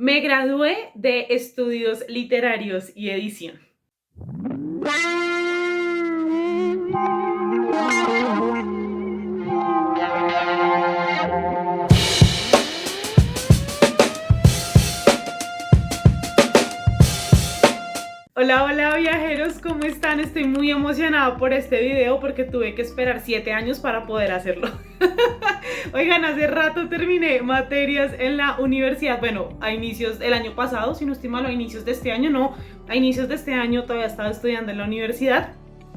Me gradué de estudios literarios y edición. Hola, hola viajeros, ¿cómo están? Estoy muy emocionada por este video porque tuve que esperar 7 años para poder hacerlo. Oigan, hace rato terminé materias en la universidad, bueno, a inicios del año pasado, si no estoy mal, a inicios de este año, no, a inicios de este año todavía estaba estudiando en la universidad.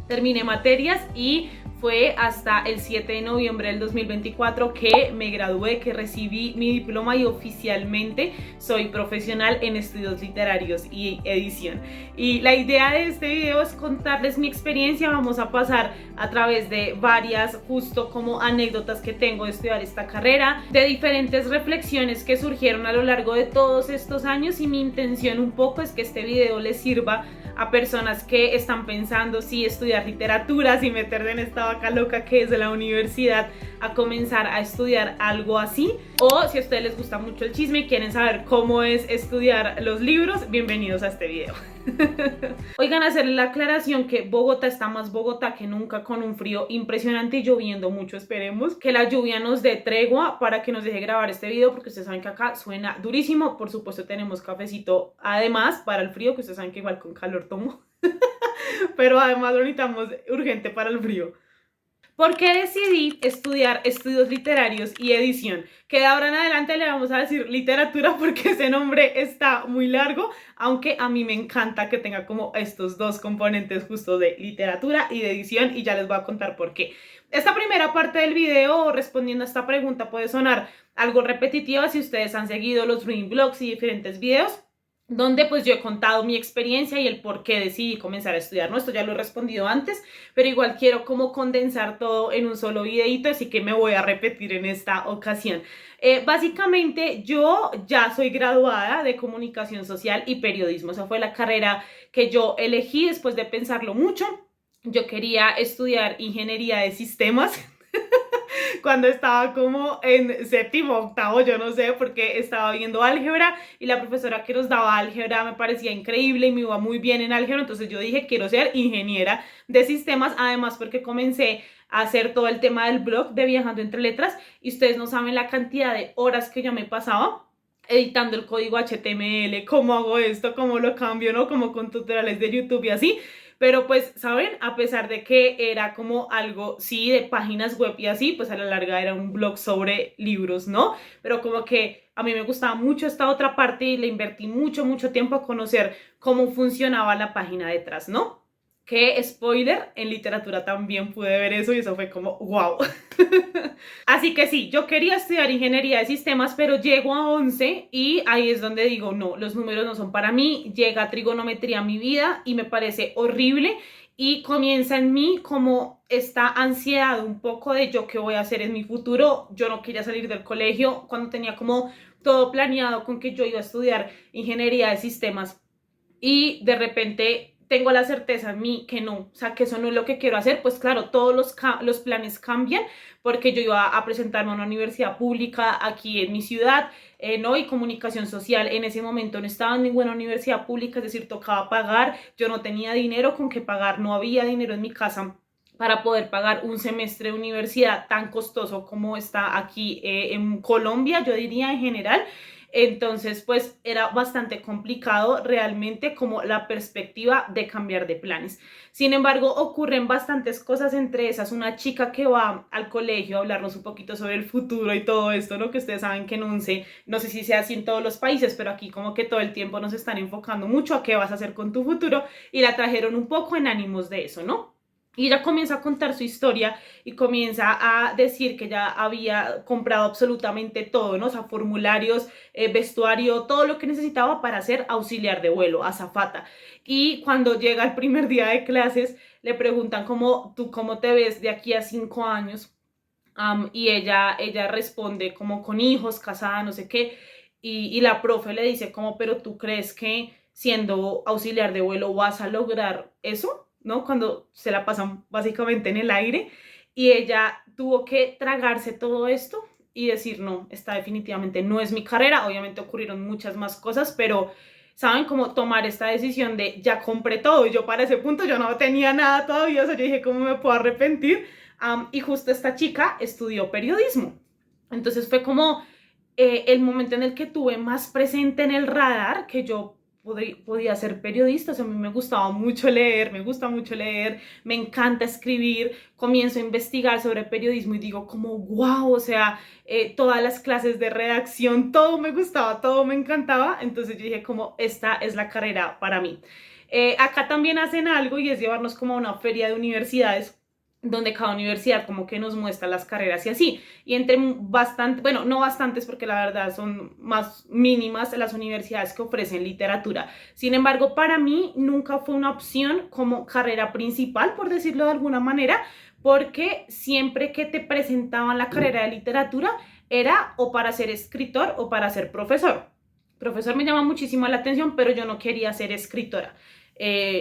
Terminé materias y fue hasta el 7 de noviembre del 2024 que me gradué, que recibí mi diploma y oficialmente soy profesional en estudios literarios y edición. Y la idea de este video es contarles mi experiencia. Vamos a pasar a través de varias justo como anécdotas que tengo de estudiar esta carrera, de diferentes reflexiones que surgieron a lo largo de todos estos años, y mi intención un poco es que este video les sirva a personas que están pensando si estudiar literatura, si meterse en esta vaca loca que es la universidad, a comenzar a estudiar algo así, o si a ustedes les gusta mucho el chisme y quieren saber cómo es estudiar los libros, bienvenidos a este video. Oigan, hacerles la aclaración que Bogotá está más Bogotá que nunca, con un frío impresionante y lloviendo mucho. Esperemos que la lluvia nos dé tregua para que nos deje grabar este video, porque ustedes saben que acá suena durísimo. Por supuesto tenemos cafecito además para el frío, que ustedes saben que igual con calor tomo. Pero además lo necesitamos urgente para el frío. ¿Por qué decidí estudiar estudios literarios y edición? Que de ahora en adelante le vamos a decir literatura porque ese nombre está muy largo, aunque a mí me encanta que tenga como estos dos componentes justo de literatura y de edición, y ya les voy a contar por qué. Esta primera parte del video, respondiendo a esta pregunta, puede sonar algo repetitiva si ustedes han seguido los reading blogs y diferentes videos donde pues yo he contado mi experiencia y el por qué decidí comenzar a estudiar, ¿no? Esto ya lo he respondido antes, pero igual quiero como condensar todo en un solo videito, así que me voy a repetir en esta ocasión. Básicamente yo ya soy graduada de comunicación social y periodismo. Esa fue la carrera que yo elegí después de pensarlo mucho. Yo quería estudiar ingeniería de sistemas cuando estaba como en séptimo, octavo, yo no sé, porque estaba viendo álgebra y la profesora que nos daba álgebra me parecía increíble y me iba muy bien en álgebra. Entonces yo dije, quiero ser ingeniera de sistemas, además porque comencé a hacer todo el tema del blog de Viajando Entre Letras, y ustedes no saben la cantidad de horas que yo me pasaba editando el código HTML, cómo hago esto, cómo lo cambio, ¿no? Como con tutoriales de YouTube y así. Pero pues, ¿saben? A pesar de que era como algo, sí, de páginas web y así, pues a la larga era un blog sobre libros, ¿no? Pero como que a mí me gustaba mucho esta otra parte y le invertí mucho, mucho tiempo a conocer cómo funcionaba la página detrás, ¿no? Que spoiler, en literatura también pude ver eso y eso fue como wow. Así que sí, yo quería estudiar ingeniería de sistemas, pero llego a 11 y ahí es donde digo, no, los números no son para mí. Llega trigonometría a mi vida y me parece horrible, y comienza en mí como esta ansiedad un poco de yo qué voy a hacer en mi futuro. Yo no quería salir del colegio cuando tenía como todo planeado con que yo iba a estudiar ingeniería de sistemas, y de repente tengo la certeza en mí que no, o sea, que eso no es lo que quiero hacer. Pues claro, todos los planes cambian, porque yo iba a presentarme a una universidad pública aquí en mi ciudad, ¿no? Y comunicación social en ese momento no estaba en ninguna universidad pública, es decir, tocaba pagar. Yo no tenía dinero con que pagar, no había dinero en mi casa para poder pagar un semestre de universidad tan costoso como está aquí en Colombia, yo diría en general. Entonces, pues era bastante complicado realmente como la perspectiva de cambiar de planes. Sin embargo, ocurren bastantes cosas, entre esas una chica que va al colegio a hablarnos un poquito sobre el futuro y todo esto, ¿no? Que ustedes saben que en UNCE, no sé si sea así en todos los países, pero aquí como que todo el tiempo nos están enfocando mucho a qué vas a hacer con tu futuro, y la trajeron un poco en ánimos de eso, ¿no? Y ella comienza a contar su historia y comienza a decir que ya había comprado absolutamente todo, ¿no? O sea, formularios, vestuario, todo lo que necesitaba para ser auxiliar de vuelo, azafata. Y cuando llega el primer día de clases, le preguntan cómo tú cómo te ves de aquí a 5 años. Y ella responde como con hijos, casada, no sé qué. Y la profe le dice como, pero ¿tú crees que siendo auxiliar de vuelo vas a lograr eso? ¿No? Cuando se la pasan básicamente en el aire. Y ella tuvo que tragarse todo esto y decir, no, esta definitivamente no es mi carrera. Obviamente ocurrieron muchas más cosas, pero ¿saben cómo tomar esta decisión de ya compré todo? Y yo para ese punto yo no tenía nada todavía, o sea, yo dije, ¿cómo me puedo arrepentir? Y justo esta chica estudió periodismo. Entonces fue como el momento en el que tuve más presente en el radar que yo podía ser periodista. O sea, a mí me gustaba mucho leer, me gusta mucho leer, me encanta escribir, comienzo a investigar sobre periodismo y digo como wow, o sea, todas las clases de redacción, todo me gustaba, todo me encantaba. Entonces yo dije como esta es la carrera para mí. Acá también hacen algo y es llevarnos como a una feria de universidades donde cada universidad como que nos muestra las carreras y así. Y entre bastante, bueno, no bastantes porque la verdad son más mínimas las universidades que ofrecen literatura. Sin embargo, para mí nunca fue una opción como carrera principal, por decirlo de alguna manera, porque siempre que te presentaban la carrera de literatura era o para ser escritor o para ser profesor. Profesor me llama muchísimo la atención, pero yo no quería ser escritora.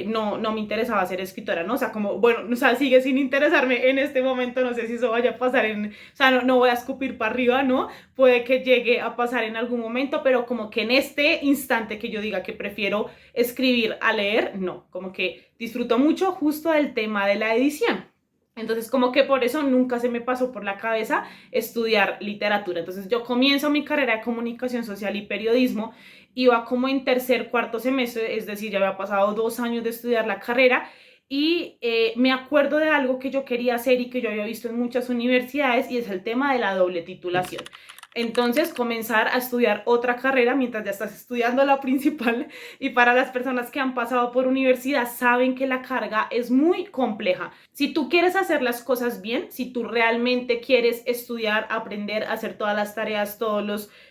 No me interesaba ser escritora, ¿no? O sea, como, bueno, o sea, sigue sin interesarme en este momento, no sé si eso vaya a pasar o sea, no voy a escupir para arriba, ¿no? Puede que llegue a pasar en algún momento, pero como que en este instante que yo diga que prefiero escribir a leer, no, como que disfruto mucho justo del tema de la edición. Entonces, como que por eso nunca se me pasó por la cabeza estudiar literatura. Entonces, yo comienzo mi carrera de comunicación social y periodismo, iba como en tercer, cuarto semestre, es decir, ya había pasado 2 años de estudiar la carrera y me acuerdo de algo que yo quería hacer y que yo había visto en muchas universidades y es el tema de la doble titulación. Entonces, comenzar a estudiar otra carrera mientras ya estás estudiando la principal. Y para las personas que han pasado por universidad, saben que la carga es muy compleja. Si tú quieres hacer las cosas bien, si tú realmente quieres estudiar, aprender, hacer todas las tareas,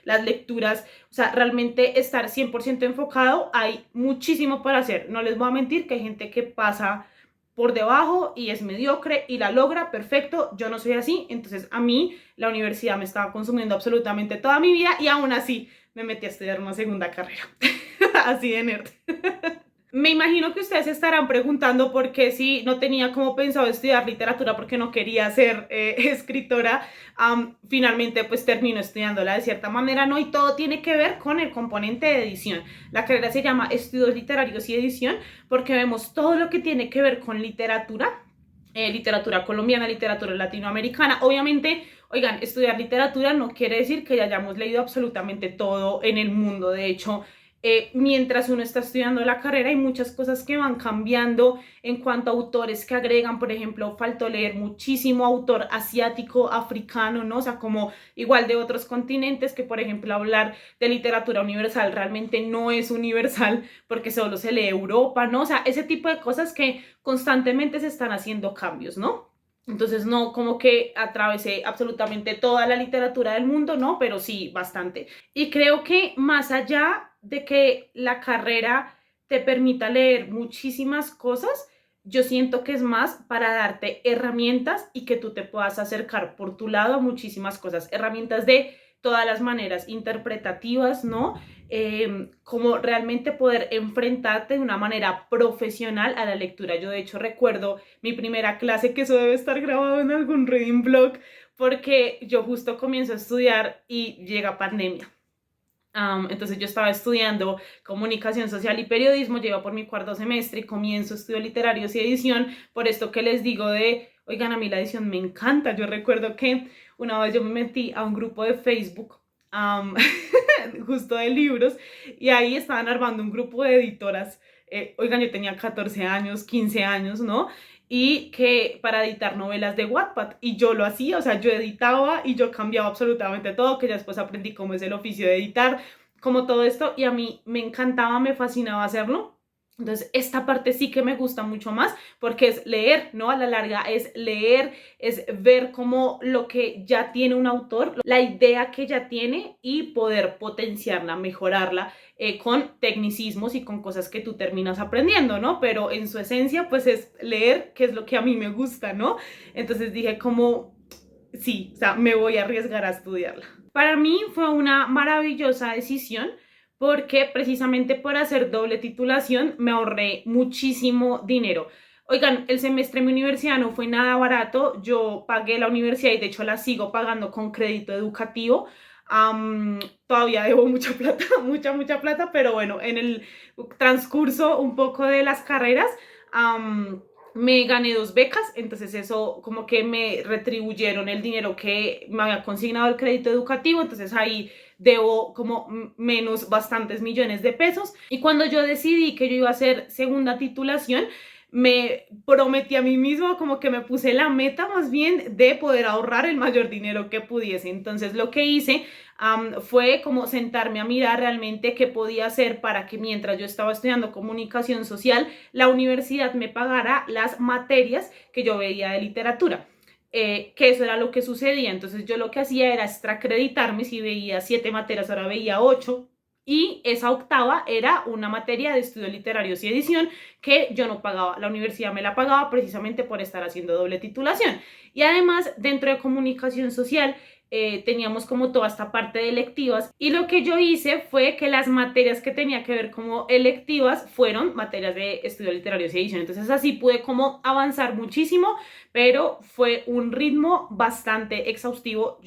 las lecturas, o sea, realmente estar 100% enfocado, hay muchísimo para hacer. No les voy a mentir que hay gente que pasa por debajo y es mediocre y la logra, perfecto. Yo no soy así, entonces a mí la universidad me estaba consumiendo absolutamente toda mi vida y aún así me metí a estudiar una segunda carrera. Así de nerd. Me imagino que ustedes se estarán preguntando por qué si no tenía como pensado estudiar literatura porque no quería ser escritora, finalmente pues termino estudiándola de cierta manera, ¿no? Y todo tiene que ver con el componente de edición. La carrera se llama Estudios Literarios y Edición porque vemos todo lo que tiene que ver con literatura, literatura colombiana, literatura latinoamericana. Obviamente, oigan, estudiar literatura no quiere decir que ya hayamos leído absolutamente todo en el mundo. De hecho, mientras uno está estudiando la carrera hay muchas cosas que van cambiando en cuanto a autores que agregan. Por ejemplo, faltó leer muchísimo autor asiático, africano, ¿no? O sea, como igual de otros continentes, que por ejemplo hablar de literatura universal realmente no es universal porque solo se lee Europa, ¿no? O sea, ese tipo de cosas que constantemente se están haciendo cambios, ¿no? Entonces no como que atravesé absolutamente toda la literatura del mundo, ¿no? Pero sí bastante. Y creo que más allá de que la carrera te permita leer muchísimas cosas, yo siento que es más para darte herramientas y que tú te puedas acercar por tu lado a muchísimas cosas, herramientas de todas las maneras interpretativas, ¿no? Como realmente poder enfrentarte de una manera profesional a la lectura. Yo de hecho recuerdo mi primera clase, que eso debe estar grabado en algún reading blog, porque yo justo comienzo a estudiar y llega pandemia. Entonces yo estaba estudiando comunicación social y periodismo, llevo por mi cuarto semestre y comienzo estudios literarios y edición, por esto que les digo de, oigan, a mí la edición me encanta. Yo recuerdo que una vez yo me metí a un grupo de Facebook, justo de libros, y ahí estaban armando un grupo de editoras. Oigan, yo tenía 14 años, 15 años, ¿no? Y que para editar novelas de Wattpad, y yo lo hacía, o sea, yo editaba y yo cambiaba absolutamente todo, que ya después aprendí cómo es el oficio de editar, como todo esto, y a mí me encantaba, me fascinaba hacerlo. Entonces, esta parte sí que me gusta mucho más porque es leer, ¿no? A la larga es leer, es ver cómo lo que ya tiene un autor, la idea que ya tiene y poder potenciarla, mejorarla con tecnicismos y con cosas que tú terminas aprendiendo, ¿no? Pero en su esencia, pues es leer, que es lo que a mí me gusta, ¿no? Entonces dije como, sí, o sea, me voy a arriesgar a estudiarla. Para mí fue una maravillosa decisión porque precisamente por hacer doble titulación me ahorré muchísimo dinero. Oigan, el semestre en mi universidad no fue nada barato. Yo pagué la universidad y de hecho la sigo pagando con crédito educativo. Todavía debo mucha plata, mucha plata, pero bueno, en el transcurso un poco de las carreras, me gané 2 becas, entonces eso como que me retribuyeron el dinero que me había consignado el crédito educativo, entonces ahí debo como menos bastantes millones de pesos. Y cuando yo decidí que yo iba a hacer segunda titulación, me prometí a mí mismo, como que me puse la meta más bien de poder ahorrar el mayor dinero que pudiese. Entonces lo que hice fue como sentarme a mirar realmente qué podía hacer para que mientras yo estaba estudiando comunicación social, la universidad me pagara las materias que yo veía de literatura. Que eso era lo que sucedía. Entonces yo lo que hacía era extracreditarme. Si veía 7 materias, ahora veía 8. Y esa octava era una materia de estudios literarios y edición que yo no pagaba. La universidad me la pagaba precisamente por estar haciendo doble titulación. Y además, dentro de comunicación social, teníamos como toda esta parte de electivas. Y lo que yo hice fue que las materias que tenía que ver como electivas fueron materias de estudios literarios y edición. Entonces así pude como avanzar muchísimo, pero fue un ritmo bastante exhaustivo.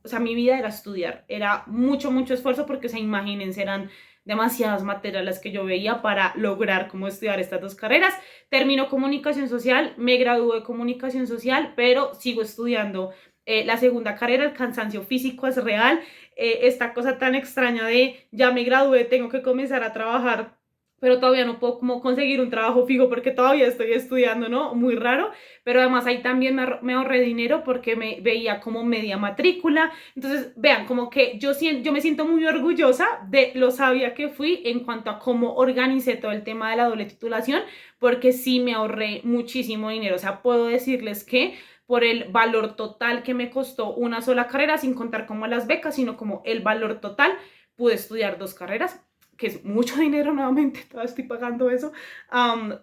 O sea, mi vida era estudiar, era mucho esfuerzo porque, o sea, imagínense, eran demasiadas materias las que yo veía para lograr como estudiar estas 2 carreras. Termino comunicación social, me gradué de comunicación social, pero sigo estudiando la segunda carrera. El cansancio físico es real. Esta cosa tan extraña de ya me gradué, tengo que comenzar a trabajar, pero todavía no puedo como conseguir un trabajo fijo porque todavía estoy estudiando, ¿no? Muy raro, pero además ahí también me ahorré dinero porque me veía como media matrícula. Entonces, vean, como que yo me siento muy orgullosa de lo sabia que fui en cuanto a cómo organicé todo el tema de la doble titulación, porque sí me ahorré muchísimo dinero. O sea, puedo decirles que por el valor total que me costó una sola carrera, sin contar como las becas, sino como el valor total, pude estudiar 2 carreras, que es mucho dinero nuevamente, todavía estoy pagando eso,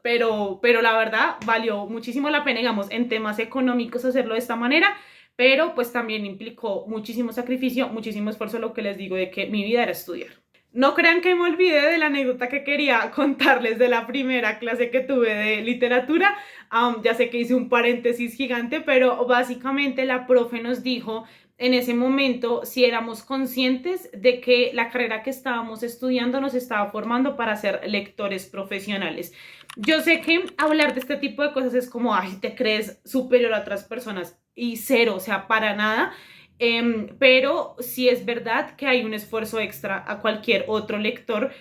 pero la verdad valió muchísimo la pena, digamos, en temas económicos hacerlo de esta manera, pero pues también implicó muchísimo sacrificio, muchísimo esfuerzo, lo que les digo de que mi vida era estudiar. No crean que me olvidé de la anécdota que quería contarles de la primera clase que tuve de literatura. Ya sé que hice un paréntesis gigante, pero básicamente la profe nos dijo en ese momento si éramos conscientes de que la carrera que estábamos estudiando nos estaba formando para ser lectores profesionales. Yo sé que hablar de este tipo de cosas es como, ay, te crees superior a otras personas, y cero, o sea, para nada. Pero sí es verdad que hay un esfuerzo extra a cualquier otro lector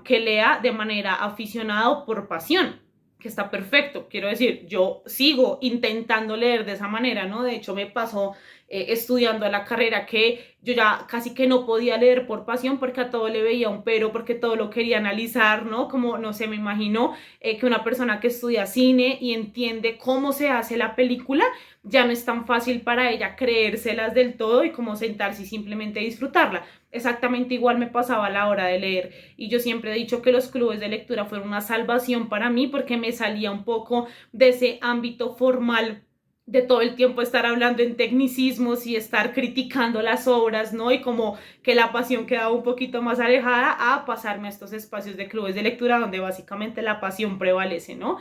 que lea de manera aficionada o por pasión, que está perfecto. Quiero decir, yo sigo intentando leer de esa manera, ¿no? De hecho, me pasó estudiando la carrera que yo ya casi que no podía leer por pasión porque a todo le veía un pero, porque todo lo quería analizar, ¿no? Como, no sé, me imagino que una persona que estudia cine y entiende cómo se hace la película, ya no es tan fácil para ella creérselas del todo y como sentarse y simplemente disfrutarla. Exactamente igual me pasaba a la hora de leer, y yo siempre he dicho que los clubes de lectura fueron una salvación para mí porque me salía un poco de ese ámbito formal de todo el tiempo estar hablando en tecnicismos y estar criticando las obras, ¿no? Y como que la pasión quedaba un poquito más alejada a pasarme a estos espacios de clubes de lectura donde básicamente la pasión prevalece, ¿no?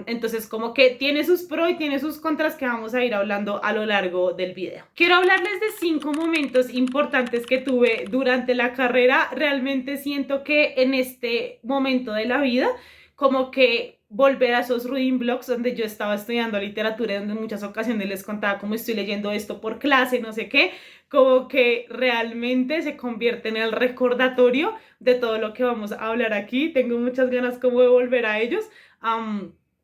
Entonces como que tiene sus pros y tiene sus contras que vamos a ir hablando a lo largo del video. Quiero hablarles de 5 momentos importantes que tuve durante la carrera. Realmente siento que en este momento de la vida como que volver a esos reading blogs donde yo estaba estudiando literatura, donde en muchas ocasiones les contaba cómo estoy leyendo esto por clase, no sé qué, como que realmente se convierte en el recordatorio de todo lo que vamos a hablar aquí. Tengo muchas ganas como de volver a ellos,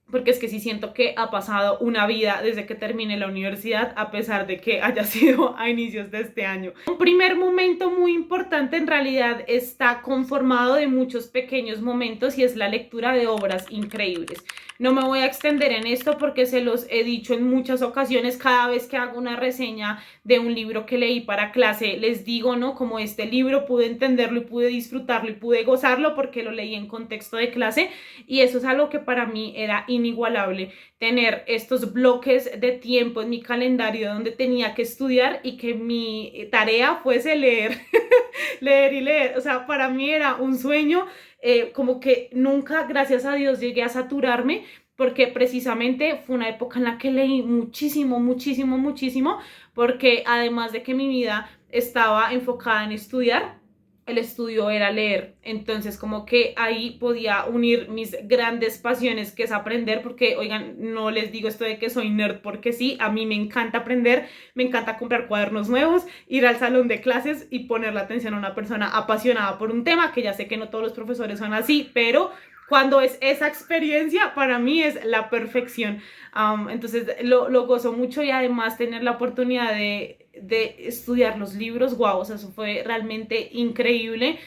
porque es que sí siento que ha pasado una vida desde que terminé la universidad, a pesar de que haya sido a inicios de este año. Un primer momento muy importante en realidad está conformado de muchos pequeños momentos y es la lectura de obras increíbles. No me voy a extender en esto porque se los he dicho en muchas ocasiones. Cada vez que hago una reseña de un libro que leí para clase, les digo, ¿no? Como este libro pude entenderlo y pude disfrutarlo y pude gozarlo porque lo leí en contexto de clase, y eso es algo que para mí era inigualable, tener estos bloques de tiempo en mi calendario donde tenía que estudiar y que mi tarea fuese leer, leer y leer. O sea, para mí era un sueño. Como que nunca, gracias a Dios, llegué a saturarme, porque precisamente fue una época en la que leí muchísimo, muchísimo, muchísimo, porque además de que mi vida estaba enfocada en estudiar, el estudio era leer. Entonces como que ahí podía unir mis grandes pasiones, que es aprender, porque oigan, no les digo esto de que soy nerd porque sí, a mí me encanta aprender, me encanta comprar cuadernos nuevos, ir al salón de clases y poner la atención a una persona apasionada por un tema, que ya sé que no todos los profesores son así, pero cuando es esa experiencia, para mí es la perfección. Entonces lo gozo mucho, y además tener la oportunidad de estudiar los libros, wow, o sea, eso fue realmente increíble.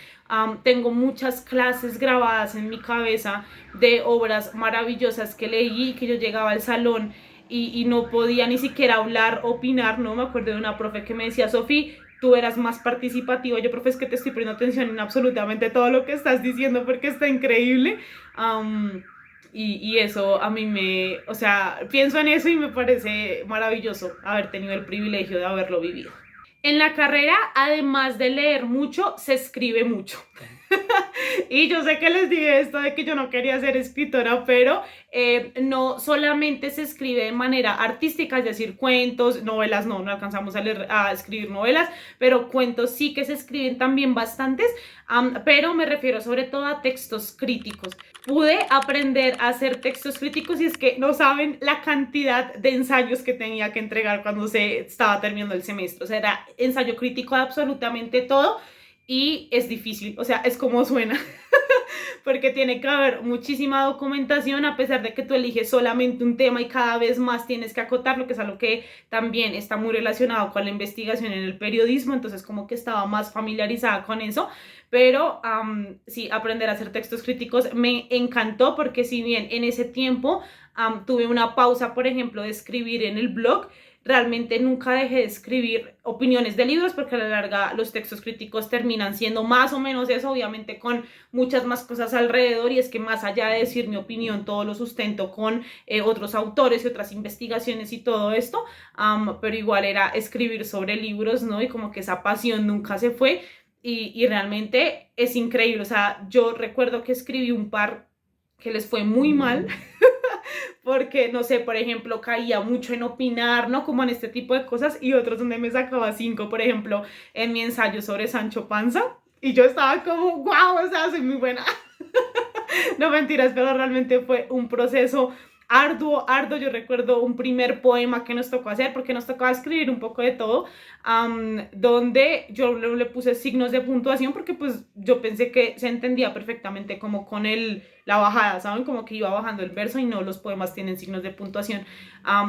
Tengo muchas clases grabadas en mi cabeza de obras maravillosas que leí, que yo llegaba al salón y no podía ni siquiera hablar, opinar, ¿no? Me acuerdo de una profe que me decía, Sofía, tú eras más participativa. Yo, profe, es que te estoy poniendo atención en absolutamente todo lo que estás diciendo porque está increíble. Y eso a mí o sea, pienso en eso y me parece maravilloso haber tenido el privilegio de haberlo vivido. En la carrera, además de leer mucho, se escribe mucho. Y yo sé que les dije esto de que yo no quería ser escritora, pero no solamente se escribe de manera artística, es decir, cuentos, novelas, no alcanzamos a escribir novelas, pero cuentos sí que se escriben también bastantes, pero me refiero sobre todo a textos críticos. Pude aprender a hacer textos críticos, y es que no saben la cantidad de ensayos que tenía que entregar cuando se estaba terminando el semestre. O sea, era ensayo crítico de absolutamente todo. Y es difícil, o sea, es como suena, porque tiene que haber muchísima documentación, a pesar de que tú eliges solamente un tema y cada vez más tienes que acotarlo, que es algo que también está muy relacionado con la investigación en el periodismo. Entonces como que estaba más familiarizada con eso, pero sí, aprender a hacer textos críticos me encantó, porque si bien en ese tiempo tuve una pausa, por ejemplo, de escribir en el blog, realmente nunca dejé de escribir opiniones de libros, porque a la larga los textos críticos terminan siendo más o menos eso, obviamente con muchas más cosas alrededor, y es que más allá de decir mi opinión, todo lo sustento con otros autores y otras investigaciones y todo esto, pero igual era escribir sobre libros, ¿no? Y como que esa pasión nunca se fue, y realmente es increíble. O sea, yo recuerdo que escribí un par que les fue muy mal, porque, no sé, por ejemplo, caía mucho en opinar, ¿no? Como en este tipo de cosas, y otros donde me sacaba 5, por ejemplo, en mi ensayo sobre Sancho Panza, y yo estaba como, wow, o sea, soy muy buena. No, mentiras, pero realmente fue un proceso arduo, arduo. Yo recuerdo un primer poema que nos tocó hacer, porque nos tocaba escribir un poco de todo, donde yo le puse signos de puntuación, porque pues yo pensé que se entendía perfectamente como con la bajada, ¿saben? Como que iba bajando el verso, y no, los poemas tienen signos de puntuación,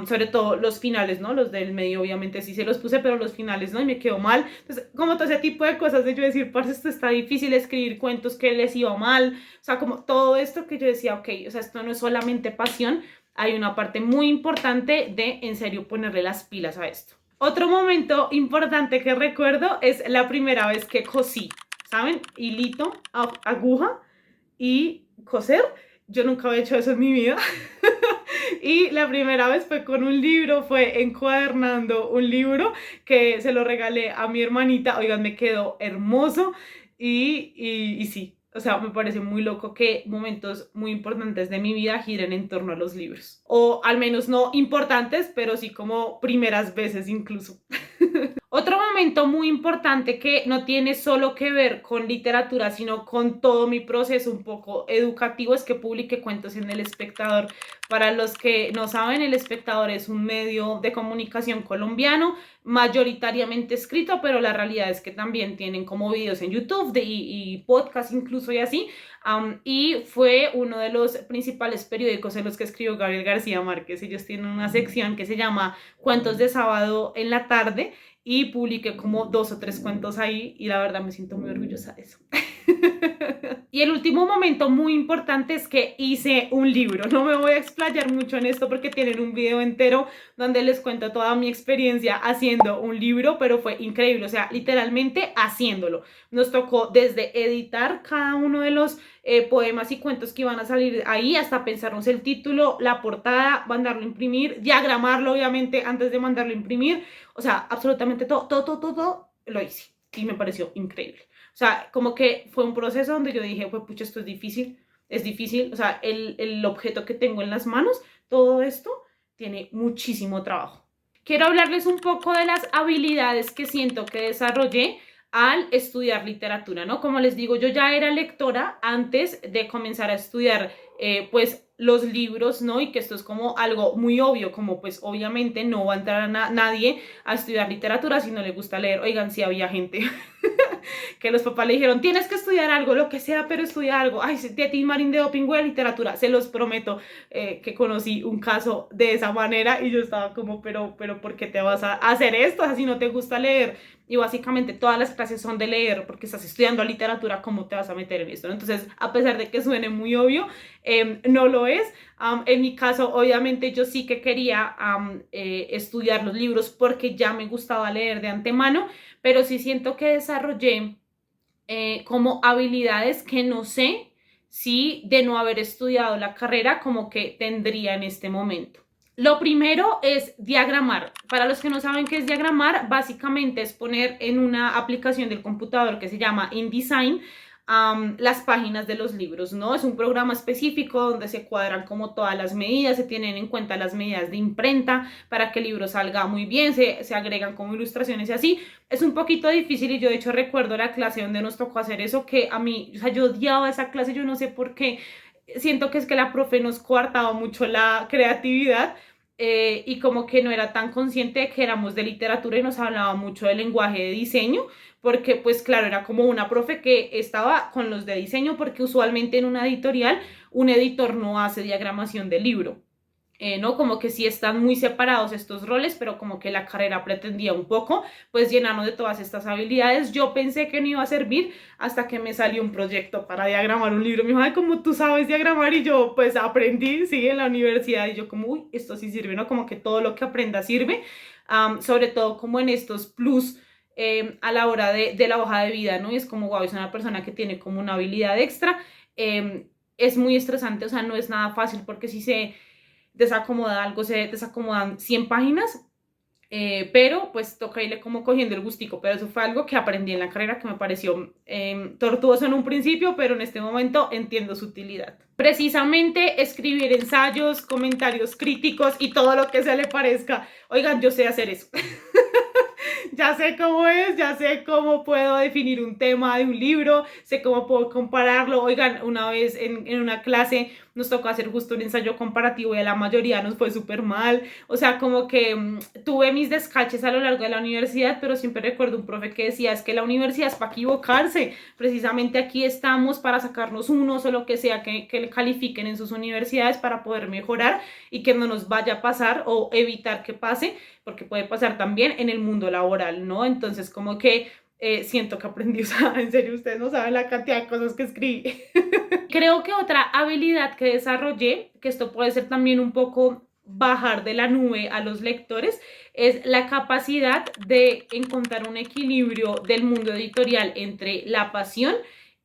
sobre todo los finales, ¿no? Los del medio obviamente sí se los puse, pero los finales no, y me quedó mal. Entonces, como todo ese tipo de cosas de yo decir, parce, esto está difícil, escribir cuentos que les iba mal, o sea, como todo esto que yo decía, ok, o sea, esto no es solamente pasión, hay una parte muy importante de, en serio, ponerle las pilas a esto. Otro momento importante que recuerdo es la primera vez que cosí, ¿saben? Hilito, aguja y coser. Yo nunca había hecho eso en mi vida. Y la primera vez fue con un libro, fue encuadernando un libro que se lo regalé a mi hermanita. Oigan, me quedó hermoso, y sí, o sea, me parece muy loco que momentos muy importantes de mi vida giren en torno a los libros. O al menos no importantes, pero sí como primeras veces incluso. Otro momento muy importante que no tiene solo que ver con literatura, sino con todo mi proceso un poco educativo, es que publiqué cuentos en El Espectador. Para los que no saben, El Espectador es un medio de comunicación colombiano, mayoritariamente escrito, pero la realidad es que también tienen como videos en YouTube y podcast incluso y así. Y fue uno de los principales periódicos en los que escribió Gabriel García Márquez. Ellos tienen una sección que se llama Cuentos de Sábado en la Tarde, y publiqué como 2 o 3 cuentos ahí, y la verdad me siento muy orgullosa de eso. Y el último momento muy importante es que hice un libro. No me voy a explayar mucho en esto porque tienen un video entero donde les cuento toda mi experiencia haciendo un libro, pero fue increíble, o sea, literalmente haciéndolo. Nos tocó desde editar cada uno de los poemas y cuentos que iban a salir ahí, hasta pensarnos el título, la portada, mandarlo a imprimir, diagramarlo obviamente antes de mandarlo a imprimir. O sea, absolutamente todo lo hice, y me pareció increíble. O sea, como que fue un proceso donde yo dije, pues pucha, esto es difícil, es difícil, o sea, el objeto que tengo en las manos, todo esto tiene muchísimo trabajo. Quiero hablarles un poco de las habilidades que siento que desarrollé al estudiar literatura, ¿no? Como les digo, yo ya era lectora antes de comenzar a estudiar, pues, los libros, ¿no? Y que esto es como algo muy obvio, como pues obviamente no va a entrar nadie a estudiar literatura si no le gusta leer. Oigan, sí había gente que los papás le dijeron, tienes que estudiar algo, lo que sea, pero estudia algo. Ay, de ti, Marín de Doping, de literatura, se los prometo, que conocí un caso de esa manera y yo estaba como, pero ¿por qué te vas a hacer esto? O sea, si no te gusta leer. Y básicamente todas las clases son de leer porque estás estudiando literatura, ¿cómo te vas a meter en esto? Entonces, a pesar de que suene muy obvio, no lo es. En mi caso, obviamente, yo sí que quería estudiar los libros porque ya me gustaba leer de antemano, pero sí siento que desarrollé como habilidades que no sé si de no haber estudiado la carrera como que tendría en este momento. Lo primero es diagramar. Para los que no saben qué es diagramar, básicamente es poner en una aplicación del computador que se llama InDesign las páginas de los libros, ¿no? Es un programa específico donde se cuadran como todas las medidas, se tienen en cuenta las medidas de imprenta para que el libro salga muy bien, se agregan como ilustraciones y así. Es un poquito difícil y yo de hecho recuerdo la clase donde nos tocó hacer eso, que a mí, o sea, yo odiaba esa clase, yo no sé por qué. Siento que es que la profe nos coartaba mucho la creatividad, y como que no era tan consciente de que éramos de literatura y nos hablaba mucho del lenguaje de diseño, porque pues claro, era como una profe que estaba con los de diseño, porque usualmente en una editorial un editor no hace diagramación de libro. ¿No? Como que sí están muy separados estos roles, pero como que la carrera pretendía un poco, pues llenarnos de todas estas habilidades. Yo pensé que no iba a servir hasta que me salió un proyecto para diagramar un libro. Me dijo, ay, ¿cómo tú sabes diagramar? Y yo, pues aprendí, sí, en la universidad. Y yo como, uy, esto sí sirve, ¿no? Como que todo lo que aprenda sirve, sobre todo como en estos plus, a la hora de la hoja de vida, ¿no? Y es como, wow, es una persona que tiene como una habilidad extra. Es muy estresante, o sea, no es nada fácil porque si se desacomoda algo, se desacomodan 100 páginas, pero pues toca irle como cogiendo el gustico, pero eso fue algo que aprendí en la carrera que me pareció tortuoso en un principio, pero en este momento entiendo su utilidad. Precisamente escribir ensayos, comentarios críticos y todo lo que se le parezca. Oigan, yo sé hacer eso. Ya sé cómo es, ya sé cómo puedo definir un tema de un libro, sé cómo puedo compararlo. Oigan, una vez en una clase nos tocó hacer justo un ensayo comparativo y a la mayoría nos fue súper mal. O sea, como que tuve mis descaches a lo largo de la universidad, pero siempre recuerdo un profe que decía, es que la universidad es para equivocarse. Precisamente aquí estamos para sacarnos unos o lo que sea que califiquen en sus universidades para poder mejorar y que no nos vaya a pasar o evitar que pase, porque puede pasar también en el mundo laboral, ¿no? Entonces, como que siento que aprendí, o sea, en serio, ustedes no saben la cantidad de cosas que escribí. Creo que otra habilidad que desarrollé, que esto puede ser también un poco bajar de la nube a los lectores, es la capacidad de encontrar un equilibrio del mundo editorial entre la pasión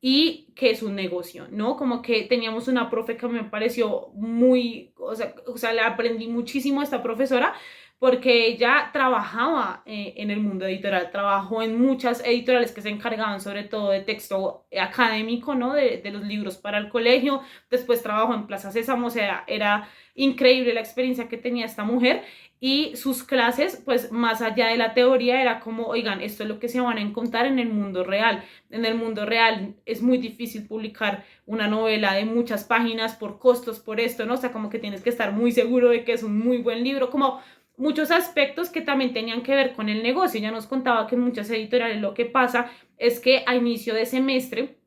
y que es un negocio, ¿no? Como que teníamos una profe que me pareció muy, o sea, le aprendí muchísimo a esta profesora porque ella trabajaba en el mundo editorial, trabajó en muchas editoriales que se encargaban sobre todo de texto académico, ¿no? De los libros para el colegio, después trabajó en Plaza Sésamo, o sea, era increíble la experiencia que tenía esta mujer y sus clases, pues más allá de la teoría, era como, oigan, esto es lo que se van a encontrar en el mundo real. En el mundo real es muy difícil publicar una novela de muchas páginas por costos, por esto, ¿no? O sea, como que tienes que estar muy seguro de que es un muy buen libro, como muchos aspectos que también tenían que ver con el negocio. Ya nos contaba que en muchas editoriales lo que pasa es que a inicio de semestre,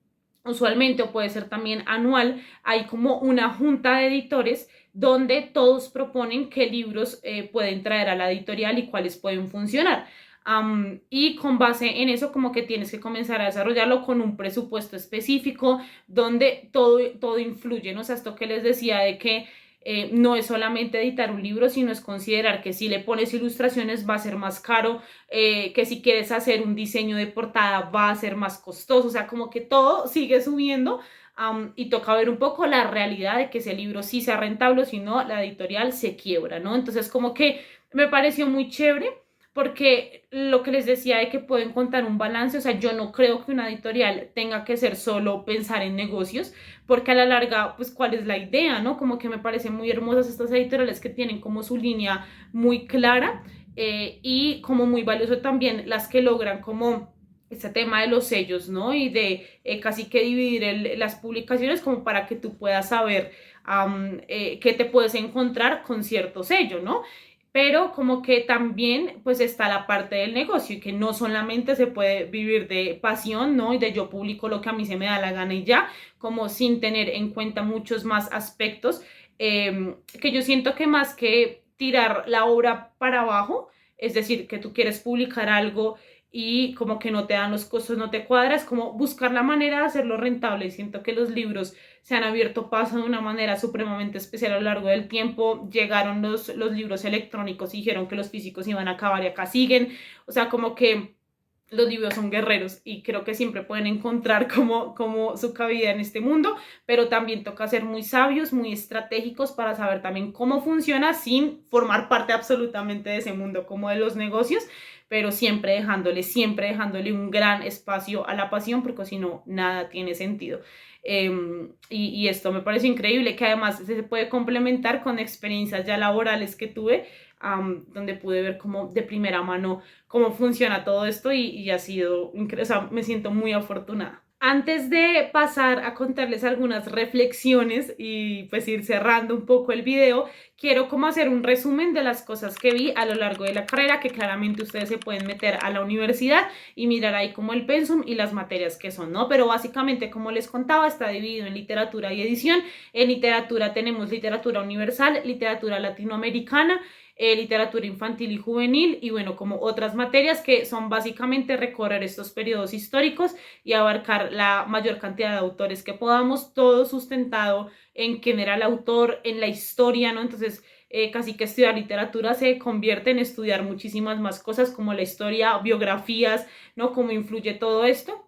usualmente o puede ser también anual, hay como una junta de editores donde todos proponen qué libros pueden traer a la editorial y cuáles pueden funcionar. Y con base en eso como que tienes que comenzar a desarrollarlo con un presupuesto específico donde todo influye, ¿no? O sea, esto que les decía de que no es solamente editar un libro, sino es considerar que si le pones ilustraciones va a ser más caro, que si quieres hacer un diseño de portada va a ser más costoso, o sea, como que todo sigue subiendo, y toca ver un poco la realidad de que ese libro sí sea rentable, si no, la editorial se quiebra, ¿no? Entonces, como que me pareció muy chévere porque lo que les decía de que puedo encontrar un balance, o sea, yo no creo que una editorial tenga que ser solo pensar en negocios, porque a la larga, pues, ¿cuál es la idea, no? Como que me parecen muy hermosas estas editoriales que tienen como su línea muy clara y como muy valioso también las que logran como este tema de los sellos, ¿no? Y de casi que dividir las publicaciones como para que tú puedas saber qué te puedes encontrar con cierto sello, ¿no? Pero como que también pues está la parte del negocio y que no solamente se puede vivir de pasión, ¿no? Y de yo publico lo que a mí se me da la gana y ya, como sin tener en cuenta muchos más aspectos, que yo siento que más que tirar la obra para abajo, es decir, que tú quieres publicar algo y como que no te dan los costos, no te cuadras, como buscar la manera de hacerlo rentable. Y siento que los libros se han abierto paso de una manera supremamente especial a lo largo del tiempo. Llegaron los libros electrónicos y dijeron que los físicos iban a acabar y acá siguen. O sea, como que los libros son guerreros y creo que siempre pueden encontrar como su cabida en este mundo, pero también toca ser muy sabios, muy estratégicos para saber también cómo funciona sin formar parte absolutamente de ese mundo como de los negocios, pero siempre dejándole un gran espacio a la pasión, porque si no, nada tiene sentido. Y esto me parece increíble, que además se puede complementar con experiencias ya laborales que tuve, donde pude ver como de primera mano cómo funciona todo esto y ha sido increíble, o sea, me siento muy afortunada. Antes de pasar a contarles algunas reflexiones y pues ir cerrando un poco el video, quiero como hacer un resumen de las cosas que vi a lo largo de la carrera, que claramente ustedes se pueden meter a la universidad y mirar ahí como el pensum y las materias que son, ¿no? Pero básicamente, como les contaba, está dividido en literatura y edición. En literatura tenemos literatura universal, literatura latinoamericana, literatura infantil y juvenil y bueno, como otras materias que son básicamente recorrer estos periodos históricos y abarcar la mayor cantidad de autores que podamos, todo sustentado en quién era el autor, en la historia, ¿no? Entonces, casi que estudiar literatura se convierte en estudiar muchísimas más cosas como la historia, biografías, ¿no? Cómo influye todo esto.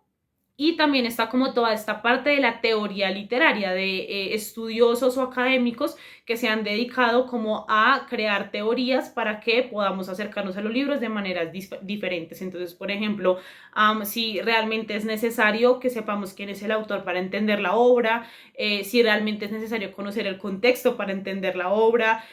Y también está como toda esta parte de la teoría literaria, de estudiosos o académicos que se han dedicado como a crear teorías para que podamos acercarnos a los libros de maneras diferentes. Entonces, por ejemplo, si realmente es necesario que sepamos quién es el autor para entender la obra, si realmente es necesario conocer el contexto para entender la obra,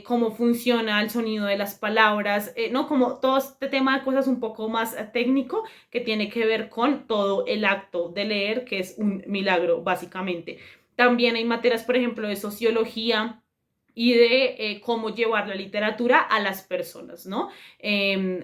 cómo funciona el sonido de las palabras, ¿no? Como todo este tema de cosas un poco más técnico que tiene que ver con todo el acto de leer, que es un milagro, básicamente. También hay materias, por ejemplo, de sociología y de cómo llevar la literatura a las personas, ¿no?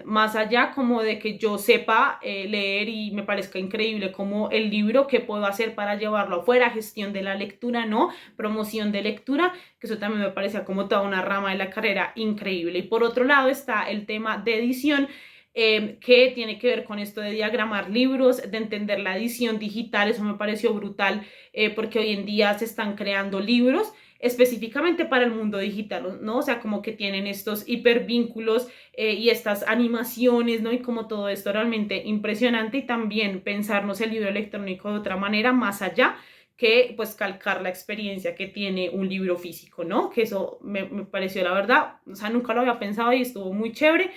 Más allá como de que yo sepa leer y me parezca increíble como el libro, qué puedo hacer para llevarlo afuera, gestión de la lectura, ¿no? Promoción de lectura, que eso también me parecía como toda una rama de la carrera increíble. Y por otro lado está el tema de edición, que tiene que ver con esto de diagramar libros, de entender la edición digital. Eso me pareció brutal, porque hoy en día se están creando libros específicamente para el mundo digital, ¿no? O sea, como que tienen estos hipervínculos y estas animaciones, ¿no? Y como todo esto realmente impresionante, y también pensarnos el libro electrónico de otra manera, más allá que pues calcar la experiencia que tiene un libro físico, ¿no? Que eso me pareció la verdad, o sea, nunca lo había pensado y estuvo muy chévere.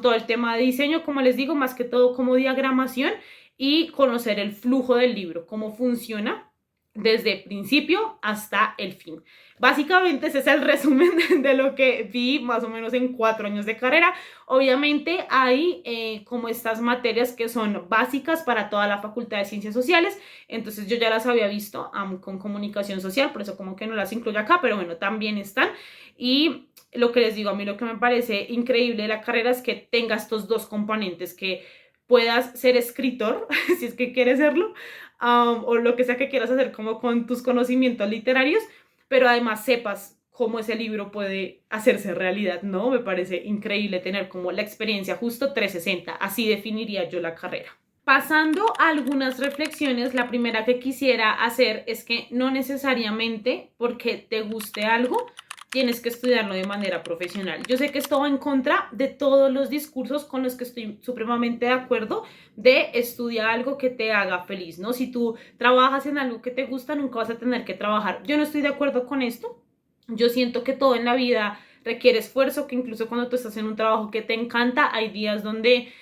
Todo el tema de diseño, como les digo, más que todo como diagramación y conocer el flujo del libro, cómo funciona desde el principio hasta el fin. Básicamente ese es el resumen de lo que vi más o menos en 4 años de carrera. Obviamente hay como estas materias que son básicas para toda la Facultad de Ciencias Sociales, entonces yo ya las había visto con comunicación social, por eso como que no las incluyo acá, pero bueno, también están. Y lo que les digo, a mí lo que me parece increíble de la carrera es que tenga estos dos componentes, que puedas ser escritor, si es que quieres serlo, o lo que sea que quieras hacer como con tus conocimientos literarios, pero además sepas cómo ese libro puede hacerse realidad, ¿no? Me parece increíble tener como la experiencia justo 360, así definiría yo la carrera. Pasando a algunas reflexiones, la primera que quisiera hacer es que no necesariamente porque te guste algo, tienes que estudiarlo de manera profesional. Yo sé que esto va en contra de todos los discursos con los que estoy supremamente de acuerdo, de estudiar algo que te haga feliz, ¿no? Si tú trabajas en algo que te gusta, nunca vas a tener que trabajar. Yo no estoy de acuerdo con esto. Yo siento que todo en la vida requiere esfuerzo, que incluso cuando tú estás en un trabajo que te encanta, hay días donde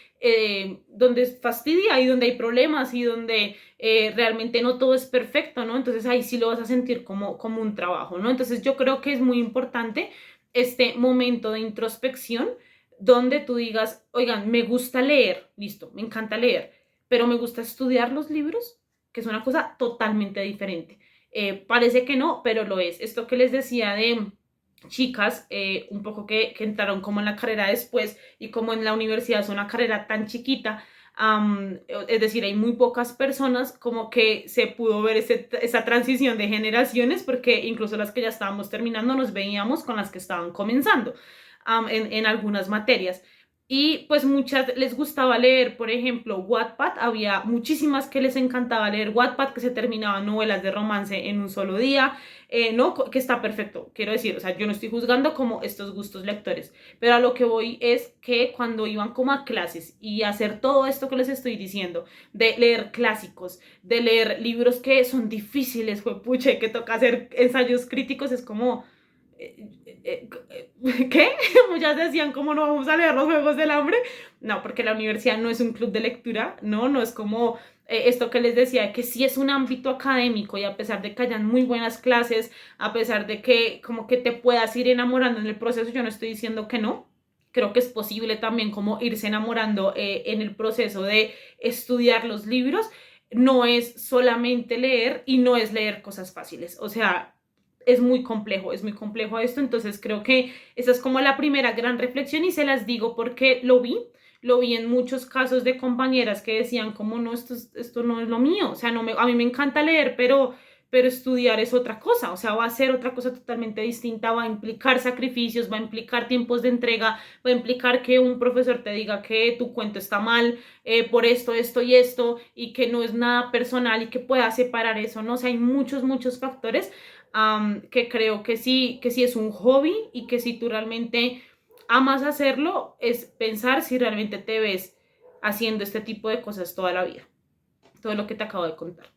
fastidia y donde hay problemas y donde realmente no todo es perfecto, ¿no? Entonces ahí sí lo vas a sentir como un trabajo, ¿no? Entonces yo creo que es muy importante este momento de introspección donde tú digas, oigan, me gusta leer, listo, me encanta leer, pero me gusta estudiar los libros, que es una cosa totalmente diferente. Parece que no, pero lo es. Esto que les decía de chicas, un poco que entraron como en la carrera después y como en la universidad es una carrera tan chiquita, es decir, hay muy pocas personas como que se pudo ver esa transición de generaciones porque incluso las que ya estábamos terminando nos veíamos con las que estaban comenzando en algunas materias. Y pues muchas les gustaba leer, por ejemplo, Wattpad, había muchísimas que les encantaba leer Wattpad, que se terminaban novelas de romance en un solo día, no, que está perfecto, quiero decir, o sea, yo no estoy juzgando como estos gustos lectores, pero a lo que voy es que cuando iban como a clases y a hacer todo esto que les estoy diciendo, de leer clásicos, de leer libros que son difíciles, puche, que toca hacer ensayos críticos, es como ¿qué? Muchas decían, ¿cómo no vamos a leer los Juegos del Hambre? No, porque la universidad no es un club de lectura, no es como esto que les decía, que sí es un ámbito académico y a pesar de que hayan muy buenas clases, a pesar de que como que te puedas ir enamorando en el proceso, yo no estoy diciendo que no. Creo que es posible también como irse enamorando en el proceso de estudiar los libros. No es solamente leer y no es leer cosas fáciles. O sea, es muy complejo esto, entonces creo que esa es como la primera gran reflexión y se las digo porque lo vi en muchos casos de compañeras que decían como no, esto no es lo mío, o sea, a mí me encanta leer, pero estudiar es otra cosa, o sea, va a ser otra cosa totalmente distinta, va a implicar sacrificios, va a implicar tiempos de entrega, va a implicar que un profesor te diga que tu cuento está mal por esto y esto, y que no es nada personal y que pueda separar eso, ¿no? O sea, hay muchos factores que creo que sí es un hobby y que si tú realmente amas hacerlo, es pensar si realmente te ves haciendo este tipo de cosas toda la vida, todo lo que te acabo de contar.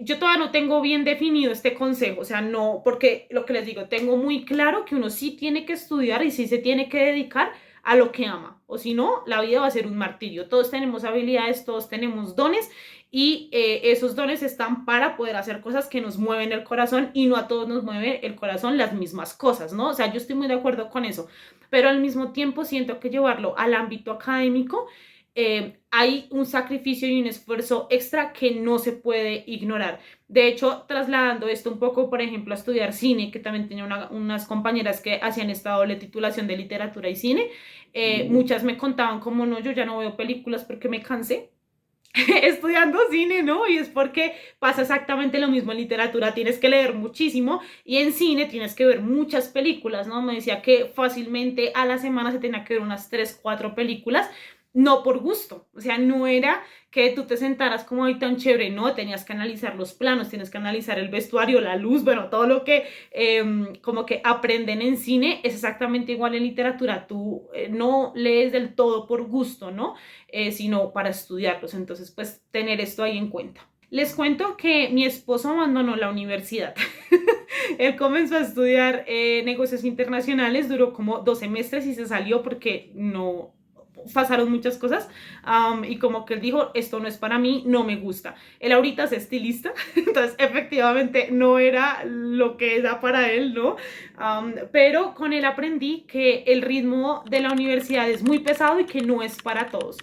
Yo todavía no tengo bien definido este consejo, o sea, no, porque lo que les digo, tengo muy claro que uno sí tiene que estudiar y sí se tiene que dedicar a lo que ama, o si no, la vida va a ser un martirio. Todos tenemos habilidades, todos tenemos dones y esos dones están para poder hacer cosas que nos mueven el corazón y no a todos nos mueve el corazón las mismas cosas, ¿no? O sea, yo estoy muy de acuerdo con eso, pero al mismo tiempo siento que llevarlo al ámbito académico hay un sacrificio y un esfuerzo extra que no se puede ignorar. De hecho, trasladando esto un poco, por ejemplo, a estudiar cine, que también tenía unas compañeras que hacían esta doble titulación de literatura y cine, muchas me contaban como no, yo ya no veo películas porque me cansé estudiando cine, ¿no? Y es porque pasa exactamente lo mismo en literatura, tienes que leer muchísimo y en cine tienes que ver muchas películas, ¿no? Me decía que fácilmente a la semana se tenía que ver unas 3, 4 películas, no por gusto, o sea, no era que tú te sentaras como ahí tan chévere, no, tenías que analizar los planos, tienes que analizar el vestuario, la luz, bueno, todo lo que como que aprenden en cine es exactamente igual en literatura, tú no lees del todo por gusto, ¿no? Sino para estudiarlos, entonces pues tener esto ahí en cuenta. Les cuento que mi esposo abandonó la universidad. Él comenzó a estudiar negocios internacionales, duró como 2 semestres y se salió porque no pasaron muchas cosas y como que él dijo, esto no es para mí, no me gusta. Él ahorita es estilista, entonces efectivamente no era lo que era para él, ¿no? Pero con él aprendí que el ritmo de la universidad es muy pesado y que no es para todos.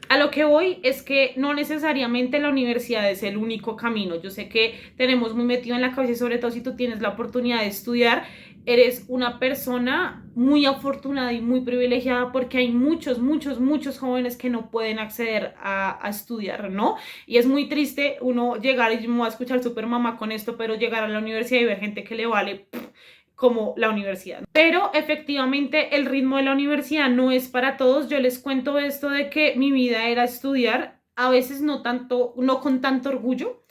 A lo que voy es que no necesariamente la universidad es el único camino. Yo sé que tenemos muy metido en la cabeza y sobre todo si tú tienes la oportunidad de estudiar, eres una persona muy afortunada y muy privilegiada porque hay muchos jóvenes que no pueden acceder a estudiar, ¿no? Y es muy triste uno llegar, y me voy a escuchar súper mamá con esto, pero llegar a la universidad y ver gente que le vale como la universidad. Pero efectivamente el ritmo de la universidad no es para todos. Yo les cuento esto de que mi vida era estudiar, a veces no tanto, no con tanto orgullo,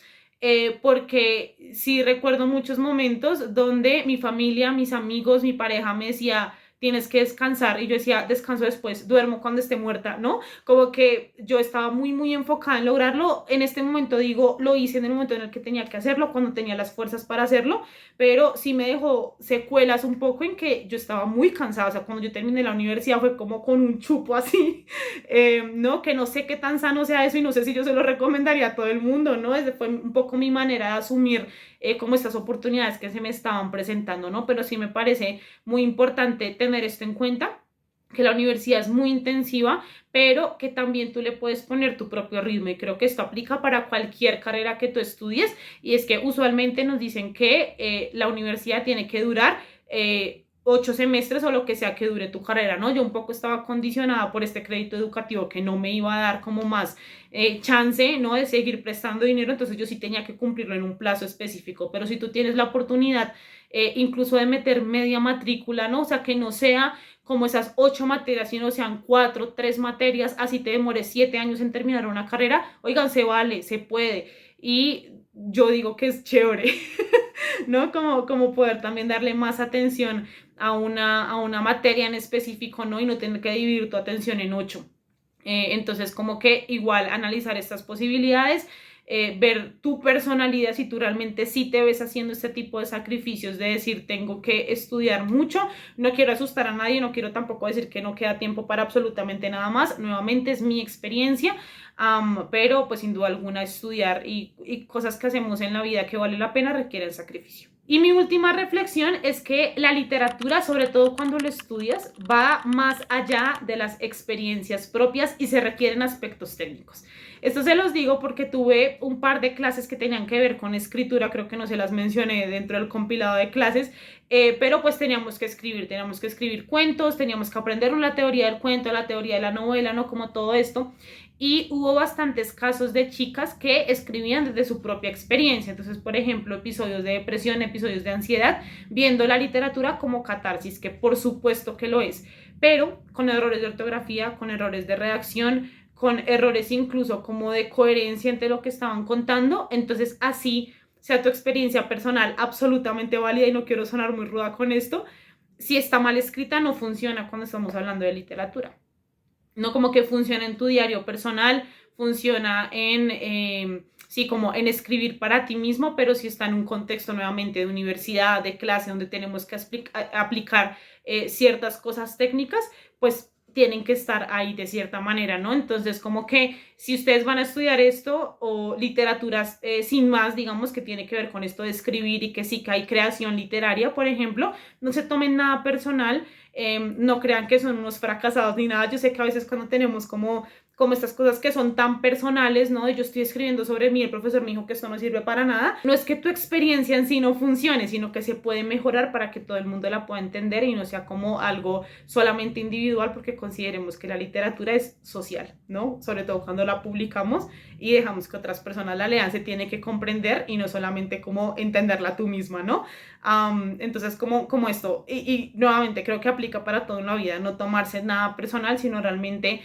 porque sí recuerdo muchos momentos donde mi familia, mis amigos, mi pareja me decía, tienes que descansar. Y yo decía, descanso después, duermo cuando esté muerta, ¿no? Como que yo estaba muy, muy enfocada en lograrlo. En este momento digo, lo hice en el momento en el que tenía que hacerlo, cuando tenía las fuerzas para hacerlo, pero sí me dejó secuelas un poco en que yo estaba muy cansada. O sea, cuando yo terminé la universidad fue como con un chupo así, ¿no? Que no sé qué tan sano sea eso y no sé si yo se lo recomendaría a todo el mundo, ¿no? Ese fue un poco mi manera de asumir como estas oportunidades que se me estaban presentando, ¿no? Pero sí me parece muy importante tener esto en cuenta, que la universidad es muy intensiva, pero que también tú le puedes poner tu propio ritmo y creo que esto aplica para cualquier carrera que tú estudies y es que usualmente nos dicen que la universidad tiene que durar 8 semestres o lo que sea que dure tu carrera, ¿no? Yo un poco estaba condicionada por este crédito educativo que no me iba a dar como más chance, ¿no? De seguir prestando dinero, entonces yo sí tenía que cumplirlo en un plazo específico, pero si tú tienes la oportunidad incluso de meter media matrícula, ¿no? O sea, que no sea como esas 8 materias, sino sean 4, 3 materias, así te demores 7 años en terminar una carrera, oigan, se vale, se puede, y yo digo que es chévere, ¿no? Como poder también darle más atención a una materia en específico, ¿no? Y no tener que dividir tu atención en 8. Entonces, como que igual analizar estas posibilidades, ver tu personalidad, si tú realmente sí te ves haciendo este tipo de sacrificios, de decir, tengo que estudiar mucho, no quiero asustar a nadie, no quiero tampoco decir que no queda tiempo para absolutamente nada más, nuevamente es mi experiencia, pero pues sin duda alguna estudiar y cosas que hacemos en la vida que vale la pena requieren sacrificio. Y mi última reflexión es que la literatura, sobre todo cuando lo estudias, va más allá de las experiencias propias y se requieren aspectos técnicos. Esto se los digo porque tuve un par de clases que tenían que ver con escritura, creo que no se las mencioné dentro del compilado de clases, pero pues teníamos que escribir cuentos, teníamos que aprender la teoría del cuento, la teoría de la novela, ¿no? Como todo esto. Y hubo bastantes casos de chicas que escribían desde su propia experiencia. Entonces, por ejemplo, episodios de depresión, episodios de ansiedad, viendo la literatura como catarsis, que por supuesto que lo es, pero con errores de ortografía, con errores de redacción, con errores incluso como de coherencia entre lo que estaban contando. Entonces, así sea tu experiencia personal absolutamente válida y no quiero sonar muy ruda con esto, si está mal escrita no funciona cuando estamos hablando de literatura. No como que funciona en tu diario personal, funciona sí, como en escribir para ti mismo, pero si está en un contexto nuevamente de universidad, de clase, donde tenemos que aplicar ciertas cosas técnicas, pues tienen que estar ahí de cierta manera, ¿no? Entonces, como que si ustedes van a estudiar esto o literaturas sin más, digamos, que tiene que ver con esto de escribir y que sí que hay creación literaria, por ejemplo, no se tomen nada personal, no crean que son unos fracasados ni nada. Yo sé que a veces cuando tenemos como estas cosas que son tan personales, ¿no? Yo estoy escribiendo sobre mí, el profesor me dijo que esto no sirve para nada. No es que tu experiencia en sí no funcione, sino que se puede mejorar para que todo el mundo la pueda entender y no sea como algo solamente individual, porque consideremos que la literatura es social, ¿no? Sobre todo cuando la publicamos y dejamos que otras personas la lean, se tiene que comprender y no solamente como entenderla tú misma, ¿no? Entonces, como esto, y nuevamente creo que aplica para todo en la vida, no tomarse nada personal, sino realmente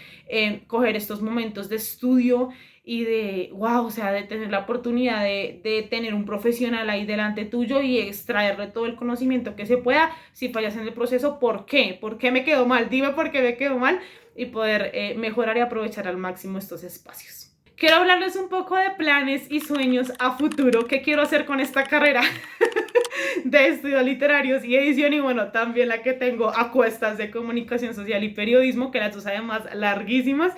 coger estos momentos de estudio y de, wow, o sea, de tener la oportunidad de tener un profesional ahí delante tuyo y extraerle todo el conocimiento que se pueda. Si fallas en el proceso, ¿por qué? ¿Por qué me quedó mal? Dime por qué me quedó mal y poder mejorar y aprovechar al máximo estos espacios. Quiero hablarles un poco de planes y sueños a futuro. ¿Qué quiero hacer con esta carrera de estudios literarios y edición? Y bueno, también la que tengo a cuestas de comunicación social y periodismo, que las dos además larguísimas.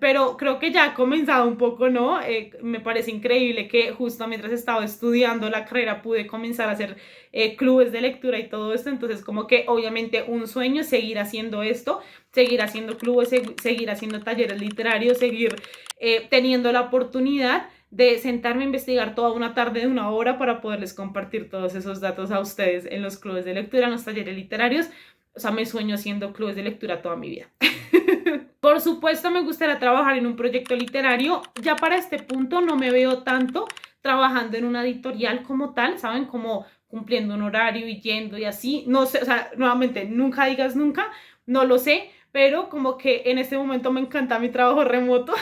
Pero creo que ya ha comenzado un poco, ¿no? Me parece increíble que justo mientras estaba estudiando la carrera pude comenzar a hacer clubes de lectura y todo esto. Entonces, como que obviamente un sueño es seguir haciendo esto, seguir haciendo clubes, seguir haciendo talleres literarios, seguir teniendo la oportunidad de sentarme a investigar toda una tarde de 1 hora para poderles compartir todos esos datos a ustedes en los clubes de lectura, en los talleres literarios. O sea, me sueño haciendo clubes de lectura toda mi vida. Por supuesto, me gustaría trabajar en un proyecto literario. Ya para este punto no me veo tanto trabajando en una editorial como tal, ¿saben? Como cumpliendo un horario y yendo y así. No sé, o sea, nuevamente, nunca digas nunca, no lo sé, pero como que en este momento me encanta mi trabajo remoto.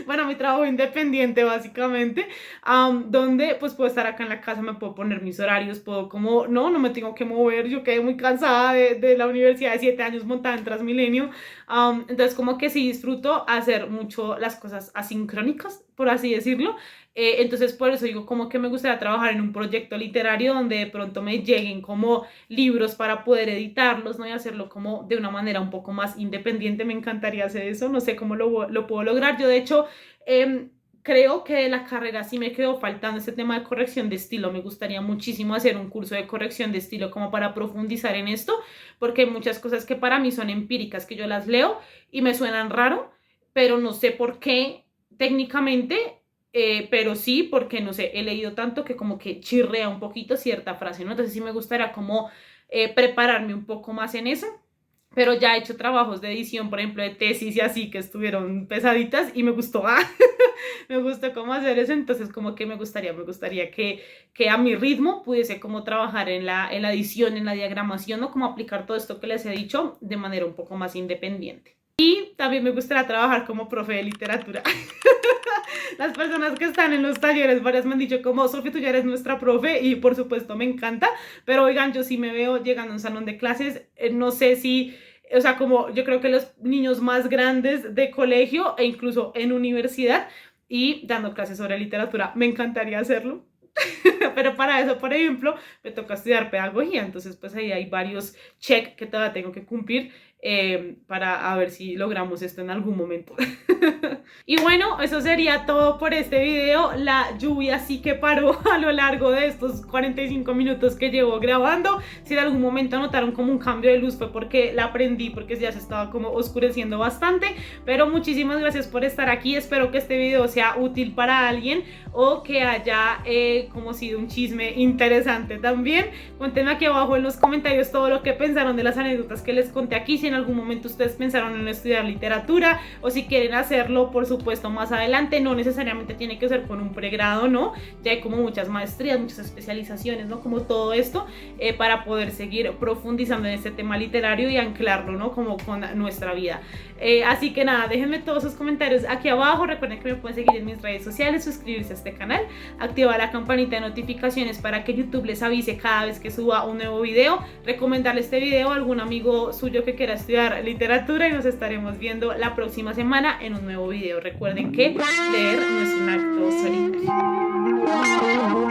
Bueno, mi trabajo independiente básicamente, donde pues puedo estar acá en la casa, me puedo poner mis horarios, puedo como, no me tengo que mover, yo quedé muy cansada de la universidad de 7 años montada en Transmilenio, entonces como que sí disfruto hacer mucho las cosas asincrónicas, por así decirlo. Entonces por eso digo como que me gustaría trabajar en un proyecto literario donde de pronto me lleguen como libros para poder editarlos, ¿no? Y hacerlo como de una manera un poco más independiente. Me encantaría hacer eso, no sé cómo lo puedo lograr. Yo de hecho creo que de la carrera sí me quedó faltando este tema de corrección de estilo. Me gustaría muchísimo hacer un curso de corrección de estilo como para profundizar en esto, porque hay muchas cosas que para mí son empíricas, que yo las leo y me suenan raro, pero no sé por qué técnicamente, pero sí porque, no sé, he leído tanto que como que chirrea un poquito cierta frase, ¿no? Entonces sí me gustaría como prepararme un poco más en eso. Pero ya he hecho trabajos de edición, por ejemplo, de tesis y así, que estuvieron pesaditas y me gustó, me gustó cómo hacer eso, entonces como que me gustaría que a mi ritmo pudiese como trabajar en la edición, en la diagramación, ¿no? Como aplicar todo esto que les he dicho de manera un poco más independiente. Y también me gustaría trabajar como profe de literatura. Las personas que están en los talleres, varias me han dicho como, Sofía, tú ya eres nuestra profe y por supuesto me encanta, pero oigan, yo sí me veo llegando a un salón de clases, no sé si, o sea, como yo creo que los niños más grandes de colegio e incluso en universidad y dando clases sobre literatura, me encantaría hacerlo. Pero para eso, por ejemplo, me toca estudiar pedagogía, entonces pues ahí hay varios check que todavía tengo que cumplir para a ver si logramos esto en algún momento. Y bueno, eso sería todo por este video. La lluvia sí que paró a lo largo de estos 45 minutos que llevo grabando. Si en algún momento notaron como un cambio de luz fue porque la prendí, porque ya se estaba como oscureciendo bastante. Pero muchísimas gracias por estar aquí. Espero que este video sea útil para alguien o que haya como sido un chisme interesante también. Cuéntenme aquí abajo en los comentarios todo lo que pensaron de las anécdotas que les conté aquí. Si en algún momento ustedes pensaron en estudiar literatura o si quieren hacerlo, por supuesto, más adelante. No necesariamente tiene que ser con un pregrado, ¿no? Ya hay como muchas maestrías, muchas especializaciones, ¿no? Como todo esto para poder seguir profundizando en este tema literario y anclarlo, ¿no? Como con nuestra vida. Así que nada, déjenme todos sus comentarios aquí abajo. Recuerden que me pueden seguir en mis redes sociales, suscribirse a este canal, activar la campanita de notificaciones para que YouTube les avise cada vez que suba un nuevo video, recomendarle este video a algún amigo suyo que quiera estudiar literatura y nos estaremos viendo la próxima semana en un nuevo video. Recuerden que leer no es un acto solitario.